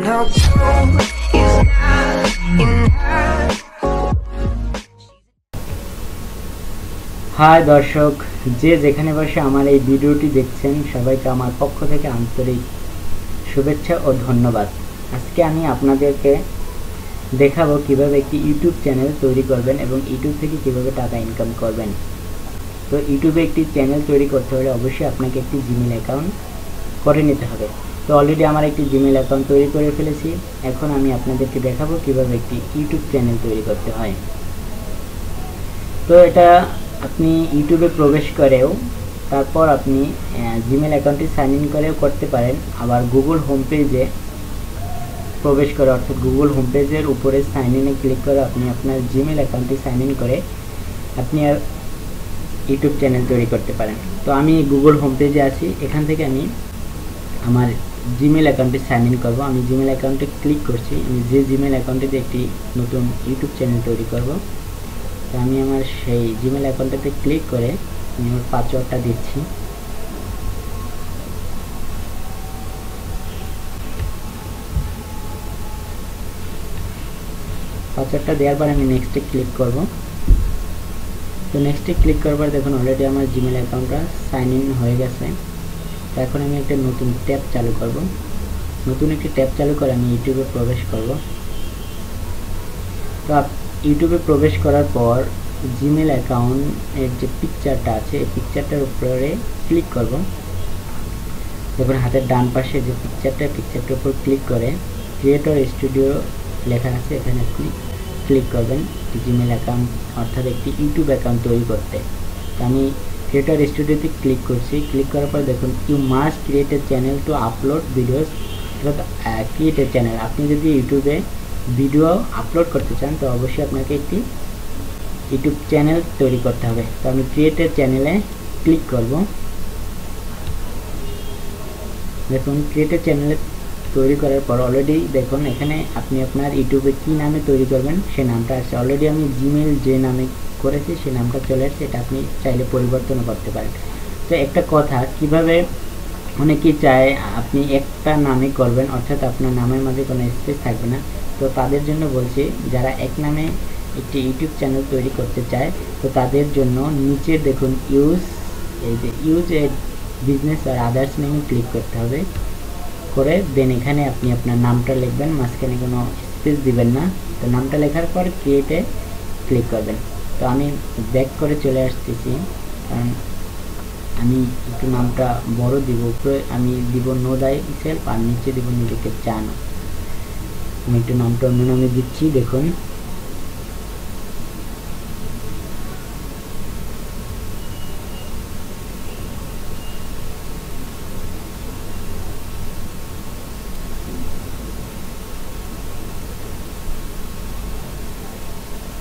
no proof is not enough. Hi দর্শক, যে যেখানে বসে আমার এই ভিডিওটি দেখছেন সবাইকে আমার পক্ষ থেকে আন্তরিক শুভেচ্ছা ও ধন্যবাদ। আজকে আমি আপনাদেরকে দেখাবো কিভাবে একটি ইউটিউব চ্যানেল তৈরি করবেন এবং ইউটিউব থেকে কিভাবে টাকা ইনকাম করবেন। তো ইউটিউবে একটি চ্যানেল তৈরি করতে হলে অবশ্যই আপনাকে একটি জিমেইল অ্যাকাউন্ট করে নিতে হবে। তো অলরেডি আমার একটি জিমেইল অ্যাকাউন্ট তৈরি করে ফেলেছি। এখন আমি আপনাদেরকে দেখাবো কিভাবে একটি ইউটিউব চ্যানেল তৈরি করতে হয়। তো এটা আপনি ইউটিউবে প্রবেশ করেও তারপর আপনি জিমেইল অ্যাকাউন্টটি সাইন ইন করেও করতে পারেন। আবার গুগল হোম পেজে প্রবেশ করে অর্থাৎ গুগল হোম পেজের উপরে সাইন ইনে ক্লিক করে আপনি আপনার জিমেইল অ্যাকাউন্টটি সাইন ইন করে আপনি ইউটিউব চ্যানেল তৈরি করতে পারেন। তো আমি গুগল হোম পেজে আছি, এখান থেকে আমি আমার জিমেইল অ্যাকাউন্টে সাইন ইন করবো। আমি জিমেইল অ্যাকাউন্টে ক্লিক করছি। আমি যে জিমেইল অ্যাকাউন্টে একটি নতুন ইউটিউব চ্যানেল তৈরি করব, তো আমি আমার সেই জিমেইল অ্যাকাউন্টটাতে ক্লিক করে আমি আমার পাসওয়ার্ডটা দিচ্ছি। পাসওয়ার্ডটা দেওয়ার পর আমি নেক্সটে ক্লিক করব। তো নেক্সটে ক্লিক করার পর দেখুন অলরেডি আমার জিমেইল অ্যাকাউন্টটা সাইন ইন হয়ে গেছে। তো এখন আমি একটা নতুন ট্যাব চালু করব। নতুন একটি ট্যাব চালু করে আমি ইউটিউবে প্রবেশ করব। তো ইউটিউবে প্রবেশ করার পর জিমেইল অ্যাকাউন্টের যে পিকচারটা আছে এই পিকচারটার উপরে ক্লিক করব। দেখুন হাতের ডান পাশে যে পিকচারটার উপর ক্লিক করে ক্রিয়েটর স্টুডিও লেখা আছে, এখানে আপনি ক্লিক করবেন জিমেইল অ্যাকাউন্ট অর্থাৎ একটি ইউটিউব অ্যাকাউন্ট তৈরি করতে। তো আমি ক্রিয়েটর স্টুডিওতে ক্লিক করছি। ক্লিক করার পর দেখুন you must create a channel to upload videos. অর্থাৎ ক্রিয়েট এ চ্যানেল, আপনি যদি ইউটিউবে ভিডিও আপলোড করতে চান তো অবশ্যই আপনাকে একটি ইউটিউব চ্যানেল তৈরি করতে হবে। তো আমি ক্রিয়েটের চ্যানেলে ক্লিক করব। দেখুন ক্রিয়েটের চ্যানেলে তৈরি করার পর অলরেডি দেখুন এখানে আপনি আপনার ইউটিউবে কি নামে তৈরি করবেন সে নামটা আসছে। অলরেডি আমি জিমেইল যে নামে করেছি সেই নামটা চলে আসছে, এটা আপনি চাইলে পরিবর্তন করতে পারেন। তো একটা কথা, কিভাবে অনেকেই চায় আপনি একটা নামে করবেন অর্থাৎ আপনার নামের মাঝে কোনো স্পেস থাকবে না। তো তাদের জন্য বলছি, যারা এক নামে একটি ইউটিউব চ্যানেল তৈরি করতে চায় তো তাদের জন্য নিচে দেখুন ইউজ এ বিজনেস আর আদার্স নেমে ক্লিক করতে হবে। করে দেন এখানে আপনি আপনার নামটা লিখবেন, মাঝখানে কোনো স্পেস দিবেন না। তো নামটা লেখার পর ক্রিয়েটে ক্লিক করবেন। তো আমি ব্যাক করে চলে আসতেছি, কারণ আমি একটু নামটা বড় দিব। উপরে আমি দিব নো দাই সেলফ আর নিচে দিব নিজেকে জানো। আমি একটু নামটা অন্য নামে দিচ্ছি। দেখুন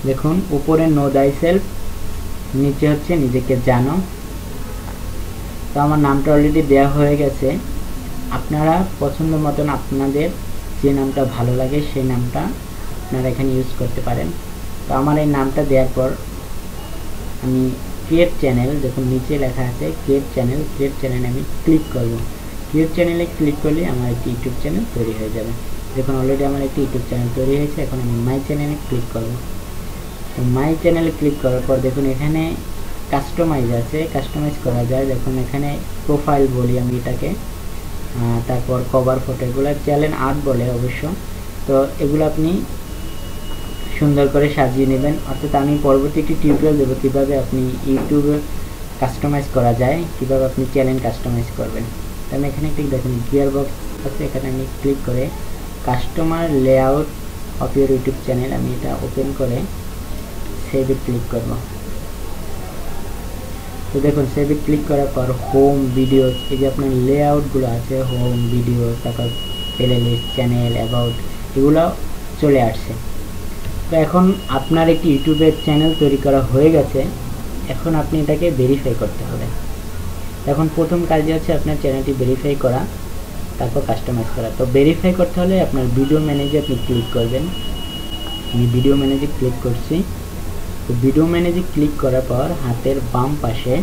দেখুন উপরে নো দাই সেলফ, নিচে হচ্ছে নিজেকে জানো। তো আমার নামটা অলরেডি দেওয়া হয়ে গেছে। আপনারা পছন্দ মতন আপনাদের যে নামটা ভালো লাগে সেই নামটা আপনারা এখানে ইউজ করতে পারেন। তো আমার এই নামটা দেওয়ার পর আমি ক্রিয়েট চ্যানেল, দেখুন নিচে লেখা আছে ক্রিয়েট চ্যানেলে আমি ক্লিক করব। ক্রিয়েট চ্যানেলে ক্লিক করলে আমার একটি ইউটিউব চ্যানেল তৈরি হয়ে যাবে। দেখুন অলরেডি আমার একটি ইউটিউব চ্যানেল তৈরি হয়েছে। এখন আমি মাই চ্যানেলে ক্লিক করব। তো মাই চ্যানেলে ক্লিক করার পর দেখুন এখানে কাস্টমাইজ আছে, কাস্টমাইজ করা যায়। দেখুন এখানে প্রোফাইল বলি আমি এটাকে, তারপর কভার ফটো, এগুলো চ্যানেল আর্ট বলে অবশ্য। তো এগুলো আপনি সুন্দর করে সাজিয়ে নেবেন। অর্থাৎ আমি পরবর্তী একটি টিউটোরিয়াল দেবো কীভাবে আপনি ইউটিউবে কাস্টমাইজ করা যায়, কীভাবে আপনি চ্যানেল কাস্টমাইজ করবেন। তো আমি এখানে একটি দেখুন গিয়ার বক্স আছে, এখানে আমি ক্লিক করে customer layout of your YouTube channel আমি এটা ওপেন করে সেভে ক্লিক করব। তো দেখুন সেভে ক্লিক করার পর হোম ভিডিওস, এই যে আপনার লেআউটগুলো আছে হোম ভিডিও, তারপর প্লেলিস্ট, চ্যানেল, অ্যাবাউট, এগুলো চলে আসছে। তো এখন আপনার একটি ইউটিউবের চ্যানেল তৈরি করা হয়ে গেছে। এখন আপনি এটাকে ভেরিফাই করতে হবে। এখন প্রথম কাজই হচ্ছে আপনার চ্যানেলটি ভেরিফাই করা, তারপর কাস্টমাইজ করা। তো ভেরিফাই করতে হলে আপনার ভিডিও ম্যানেজে আপনি ক্লিক করবেন। আমি ভিডিও ম্যানেজে ক্লিক করছি। তো ভিডিও ম্যানেজে ক্লিক করার পর হাতের বাম পাশে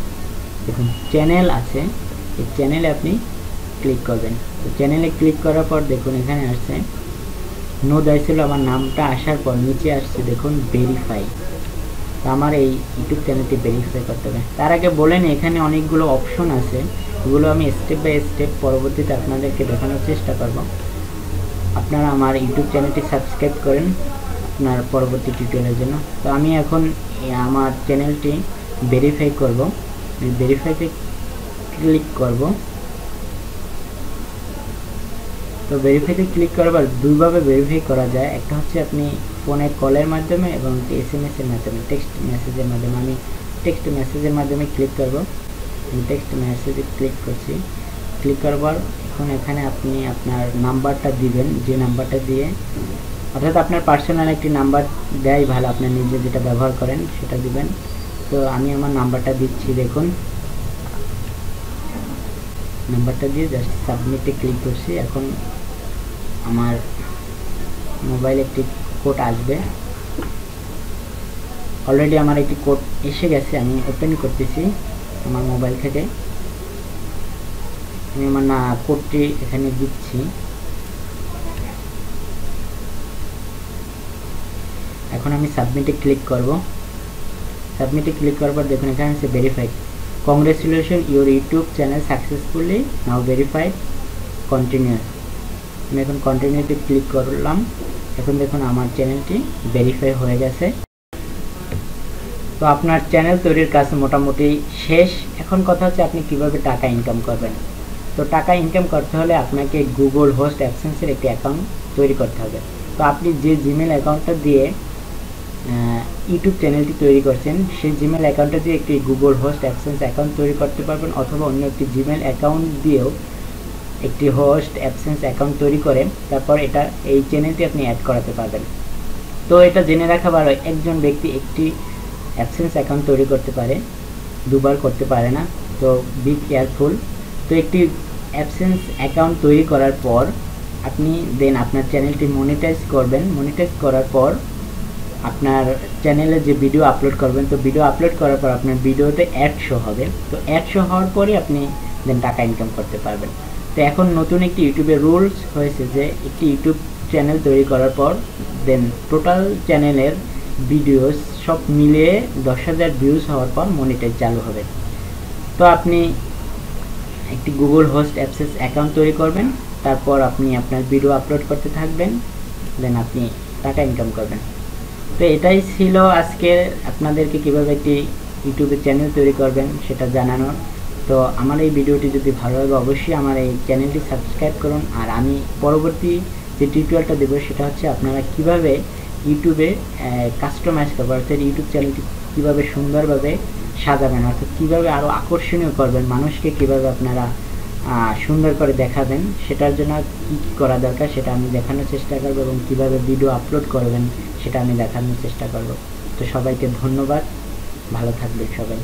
দেখুন চ্যানেল আছে, এই চ্যানেলে আপনি ক্লিক করবেন। তো চ্যানেলে ক্লিক করার পর দেখুন এখানে আসছে নো দিয়েছিল, আমার নামটা আসার পর নিচে আসছে দেখুন ভেরিফাই। তো আমার এই ইউটিউব চ্যানেলটি ভেরিফাই করতে হবে। তার আগে বলেন এখানে অনেকগুলো অপশন আছে, এগুলো আমি স্টেপ বাই স্টেপ পরবর্তীতে আপনাদেরকে দেখানোর চেষ্টা করব। আপনারা আমার ইউটিউব চ্যানেলটি সাবস্ক্রাইব করেন আপনার পরবর্তী টিউটোরিয়ালের জন্য। তো আমি এখন আমার চ্যানেলটি ভেরিফাই করব, ভেরিফাইতে ক্লিক করব। তো ভেরিফাইতে ক্লিক করবার দুইভাবে ভেরিফাই করা যায়, একটা হচ্ছে আপনি ফোনে কলের মাধ্যমে এবং SMS এর মাধ্যমে, টেক্সট মেসেজের মাধ্যমে। আমি টেক্সট মেসেজের মাধ্যমে ক্লিক করব। আমি টেক্সট মেসেজে ক্লিক করছি। ক্লিক করবার এখন এখানে আপনি আপনার নাম্বারটা দিবেন, যে নাম্বারটা দিয়ে, অর্থাৎ আপনার পার্সোনাল একটি নাম্বার দেয় ভালো, আপনার নিজে যেটা ব্যবহার করেন সেটা দিবেন। তো আমি আমার নাম্বারটা দিচ্ছি, দেখুন নাম্বারটা দিয়ে জাস্ট সাবমিটে ক্লিক করছি। এখন আমার মোবাইলে একটি কোড আসবে, অলরেডি আমার একটি কোড এসে গেছে, আমি ওপেন করতেছি আমার মোবাইল থেকে। আমি আমার কোডটি এখানে দিচ্ছি। এখন আমি সাবমিটে ক্লিক করব। সাবমিটে ক্লিক করার পর দেখুন এখানে আছে verified, congratulation your YouTube channel successfully now verified, continue. আমি এখন কন্টিনিউতে ক্লিক করলাম। এখন দেখুন আমার চ্যানেলটি ভেরিফাই হয়ে গেছে। তো আপনার চ্যানেল তৈরির কাজ মোটামুটি শেষ। এখন কথা হচ্ছে আপনি কিভাবে টাকা ইনকাম করবেন। তো টাকা ইনকাম করতে হলে আপনাকে গুগল হোস্ট অ্যাডসেন্সের একটি অ্যাকাউন্ট তৈরি করতে হবে। তো আপনি যে জিমেল অ্যাকাউন্টটা দিয়ে ইউটিউব চ্যানেলটি তৈরি করছেন, সেই জিমেল অ্যাকাউন্টটা দিয়ে একটি গুগল হোস্ট অ্যাডসেন্স অ্যাকাউন্ট তৈরি করতে পারবেন, অথবা অন্য একটি জিমেল অ্যাকাউন্ট দিয়েও একটি হোস্ট অ্যাডসেন্স অ্যাকাউন্ট তৈরি করে তারপর এই চ্যানেলটি আপনি অ্যাড করাতে পারবেন। তো এটা জেনে রাখা ভালো, একজন ব্যক্তি একটি অ্যাডসেন্স অ্যাকাউন্ট তৈরি করতে পারে, দুবার করতে পারে না। তো বি কেয়ারফুল। তো একটি অ্যাডসেন্স অ্যাকাউন্ট তৈরি করার পর আপনি আপনার চ্যানেলটি মনিটাইজ করবেন। মনিটাইজ করার পর আপনার চ্যানেলে যে ভিডিও আপলোড করবেন, তো ভিডিও আপলোড করার পর আপনার ভিডিওতে অ্যাড শো হবে। তো অ্যাড শো হওয়ার পরে আপনি টাকা ইনকাম করতে পারবেন। তো এখন নতুন একটি ইউটিউবের রুলস হয়েছে যে একটি ইউটিউব চ্যানেল তৈরি করার পর টোটাল চ্যানেলের ভিডিওস সব মিলিয়ে 10,000 ভিউজ হওয়ার পর মনিটাইজ চালু হবে। তো আপনি একটি গুগল হোস্ট অ্যাডসেন্স অ্যাকাউন্ট তৈরি করবেন, তারপর আপনি আপনার ভিডিও আপলোড করতে থাকবেন, আপনি টাকা ইনকাম করবেন। তো এটাই ছিল আজকে আপনাদেরকে কিভাবে একটি ইউটিউবে চ্যানেল তৈরি করবেন সেটা জানানোর। তো আমার এই ভিডিওটি যদি ভালো লাগে অবশ্যই আমার এই চ্যানেলটি সাবস্ক্রাইব করুন। আর আমি পরবর্তী যে টিউটোরিয়ালটা দেবো সেটা হচ্ছে আপনারা কিভাবে ইউটিউবে কাস্টমাইজ করবেন, অর্থাৎ ইউটিউব চ্যানেলটি কীভাবে সুন্দরভাবে সাজাবেন, অর্থাৎ কীভাবে আরও আকর্ষণীয় করবেন, মানুষকে কীভাবে আপনারা সুন্দর করে দেখাবেন, সেটার জন্য কী কী করা দরকার সেটা আমি দেখানোর চেষ্টা করব, এবং কীভাবে ভিডিও আপলোড করবেন সেটা আমি দেখানোর চেষ্টা করব। তো সবাইকে ধন্যবাদ, ভালো থাকবেন সবাই।